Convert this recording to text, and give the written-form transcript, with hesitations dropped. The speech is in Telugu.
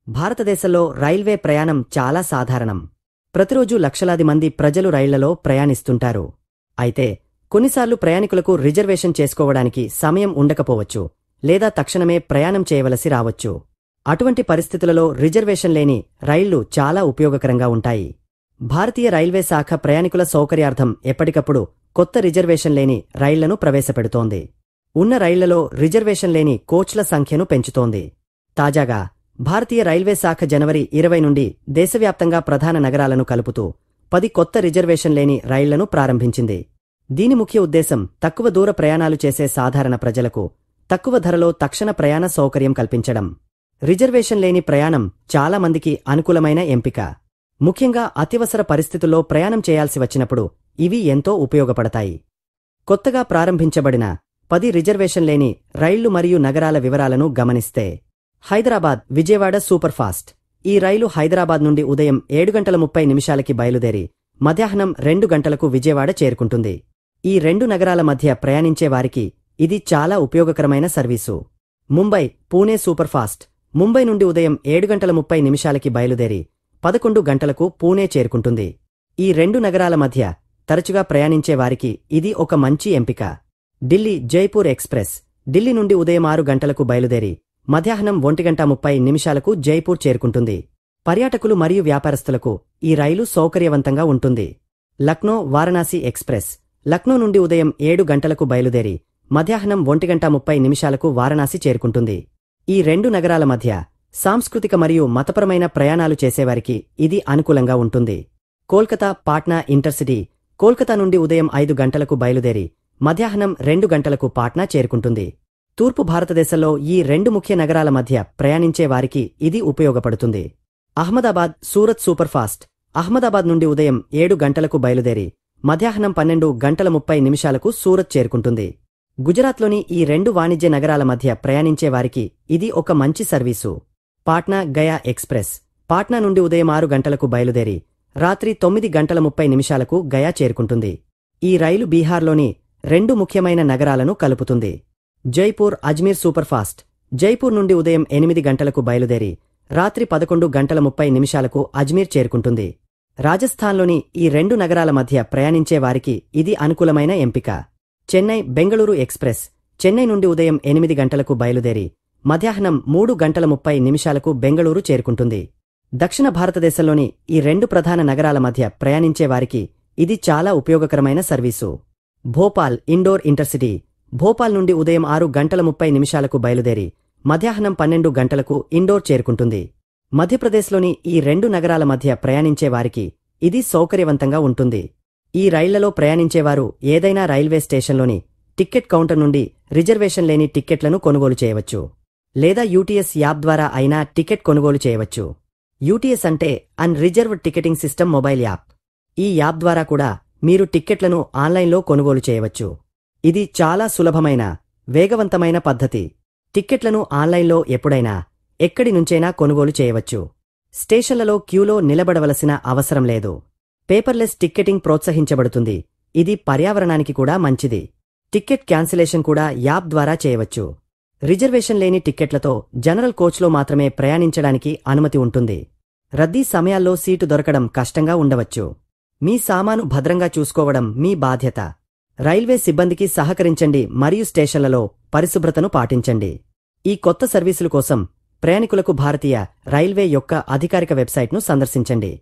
భారతదేశంలో రైల్వే ప్రయాణం చాలా సాధారణం. ప్రతిరోజూ లక్షలాది మంది ప్రజలు రైళ్లలో ప్రయాణిస్తుంటారు. అయితే కొన్నిసార్లు ప్రయాణికులకు రిజర్వేషన్ చేసుకోవడానికి సమయం ఉండకపోవచ్చు, లేదా తక్షణమే ప్రయాణం చేయవలసి రావచ్చు. అటువంటి పరిస్థితులలో రిజర్వేషన్ లేని రైళ్లు చాలా ఉపయోగకరంగా ఉంటాయి. భారతీయ రైల్వే శాఖ ప్రయాణికుల సౌకర్యార్థం ఎప్పటికప్పుడు కొత్త రిజర్వేషన్ లేని రైళ్లను ప్రవేశపెడుతోంది. ఉన్న రైళ్లలో రిజర్వేషన్ లేని కోచ్ల సంఖ్యను పెంచుతోంది. తాజాగా భారతీయ రైల్వే శాఖ జనవరి 20 నుండి దేశవ్యాప్తంగా ప్రధాన నగరాలను కలుపుతూ 10 కొత్త రిజర్వేషన్ లేని రైళ్లను ప్రారంభించింది. దీని ముఖ్య ఉద్దేశం తక్కువ దూర ప్రయాణాలు చేసే సాధారణ ప్రజలకు తక్కువ ధరలో తక్షణ ప్రయాణ సౌకర్యం కల్పించడం. రిజర్వేషన్ లేని ప్రయాణం చాలా మందికి అనుకూలమైన ఎంపిక. ముఖ్యంగా అత్యవసర పరిస్థితుల్లో ప్రయాణం చేయాల్సి వచ్చినప్పుడు ఇవి ఎంతో ఉపయోగపడతాయి. కొత్తగా ప్రారంభించబడిన 10 రిజర్వేషన్ లేని రైళ్లు మరియు నగరాల వివరాలను గమనిస్తే, హైదరాబాద్ విజయవాడ సూపర్ఫాస్ట్. ఈ రైలు హైదరాబాద్ నుండి ఉదయం 7:30 బయలుదేరి మధ్యాహ్నం 2 గంటలకు విజయవాడ చేరుకుంటుంది. ఈ 2 నగరాల మధ్య ప్రయాణించే వారికి ఇది చాలా ఉపయోగకరమైన సర్వీసు. ముంబై పూణే సూపర్ఫాస్ట్. ముంబై నుండి ఉదయం 7:30 బయలుదేరి 11 గంటలకు పూణే చేరుకుంటుంది. ఈ 2 నగరాల మధ్య తరచుగా ప్రయాణించే వారికి ఇది ఒక మంచి ఎంపిక. ఢిల్లీ జైపూర్ ఎక్స్ప్రెస్. ఢిల్లీ నుండి ఉదయం 6 గంటలకు బయలుదేరి మధ్యాహ్నం 1:30 జైపూర్ చేరుకుంటుంది. పర్యాటకులు మరియు వ్యాపారస్తులకు ఈ రైలు సౌకర్యవంతంగా ఉంటుంది. లక్నో వారణాసి ఎక్స్ప్రెస్. లక్నో నుండి ఉదయం 7 గంటలకు బయలుదేరి మధ్యాహ్నం 1:30 వారణాసి చేరుకుంటుంది. ఈ 2 నగరాల మధ్య సాంస్కృతిక మరియు మతపరమైన ప్రయాణాలు చేసేవారికి ఇది అనుకూలంగా ఉంటుంది. కోల్కతా పాట్నా ఇంటర్సిటీ. కోల్కతా నుండి ఉదయం 5 గంటలకు బయలుదేరి మధ్యాహ్నం 2 గంటలకు పాట్నా చేరుకుంటుంది. తూర్పు భారతదేశంలో ఈ 2 ముఖ్య నగరాల మధ్య ప్రయాణించే వారికి ఇది ఉపయోగపడుతుంది. అహ్మదాబాద్ సూరత్ సూపర్ఫాస్ట్. అహ్మదాబాద్ నుండి ఉదయం 7 గంటలకు బయలుదేరి మధ్యాహ్నం 12:30 సూరత్ చేరుకుంటుంది. గుజరాత్లోని ఈ 2 వాణిజ్య నగరాల మధ్య ప్రయాణించే వారికి ఇది ఒక మంచి సర్వీసు. పాట్నా గయా ఎక్స్ప్రెస్. పాట్నా నుండి ఉదయం 6 గంటలకు బయలుదేరి రాత్రి 9:30 గయా చేరుకుంటుంది. ఈ రైలు బీహార్లోని 2 ముఖ్యమైన నగరాలను కలుపుతుంది. జైపూర్ అజ్మీర్ సూపర్ఫాస్ట్. జైపూర్ నుండి ఉదయం 8 గంటలకు బయలుదేరి రాత్రి 11:30 అజ్మీర్ చేరుకుంటుంది. రాజస్థాన్లోని ఈ 2 నగరాల మధ్య ప్రయాణించే వారికి ఇది అనుకూలమైన ఎంపిక. చెన్నై బెంగళూరు ఎక్స్ప్రెస్. చెన్నై నుండి ఉదయం 8 గంటలకు బయలుదేరి మధ్యాహ్నం 3:30 బెంగళూరు చేరుకుంటుంది. దక్షిణ భారతదేశంలోని ఈ 2 ప్రధాన నగరాల మధ్య ప్రయాణించే వారికి ఇది చాలా ఉపయోగకరమైన సర్వీసు. భోపాల్ ఇండోర్ ఇంటర్సిటీ. భోపాల్ నుండి ఉదయం 6:30 బయలుదేరి మధ్యాహ్నం 12 గంటలకు ఇండోర్ చేరుకుంటుంది. మధ్యప్రదేశ్లోని ఈ 2 నగరాల మధ్య ప్రయాణించే వారికి ఇది సౌకర్యవంతంగా ఉంటుంది. ఈ రైళ్లలో ప్రయాణించేవారు ఏదైనా రైల్వే స్టేషన్లోని టిక్కెట్ కౌంటర్ నుండి రిజర్వేషన్ లేని టిక్కెట్లను కొనుగోలు చేయవచ్చు, లేదా యూటీఎస్ యాప్ ద్వారా అయినా టికెట్ కొనుగోలు చేయవచ్చు. యూటీఎస్ అంటే unreserved ticketing system mobile app. ఈ యాప్ ద్వారా కూడా మీరు టిక్కెట్లను ఆన్లైన్లో కొనుగోలు చేయవచ్చు. ఇది చాలా సులభమైన, వేగవంతమైన పద్ధతి. టిక్కెట్లను ఆన్లైన్లో ఎప్పుడైనా, ఎక్కడి నుంచైనా కొనుగోలు చేయవచ్చు. స్టేషన్లలో క్యూలో నిలబడవలసిన అవసరం లేదు. పేపర్లెస్ టిక్కెటింగ్ ప్రోత్సహించబడుతుంది. ఇది పర్యావరణానికి కూడా మంచిది. టిక్కెట్ క్యాన్సిలేషన్ కూడా యాప్ ద్వారా చేయవచ్చు. రిజర్వేషన్ లేని టిక్కెట్లతో జనరల్ కోచ్లో మాత్రమే ప్రయాణించడానికి అనుమతి ఉంటుంది. రద్దీ సమయాల్లో సీటు దొరకడం కష్టంగా ఉండవచ్చు. మీ సామాను భద్రంగా చూసుకోవడం మీ బాధ్యత. రైల్వే సిబ్బందికి సహకరించండి మరియు స్టేషన్లలో పరిశుభ్రతను పాటించండి. ఈ కొత్త సర్వీసుల కోసం ప్రయాణికులకు భారతీయ రైల్వే యొక్క అధికారిక వెబ్సైట్ను సందర్శించండి.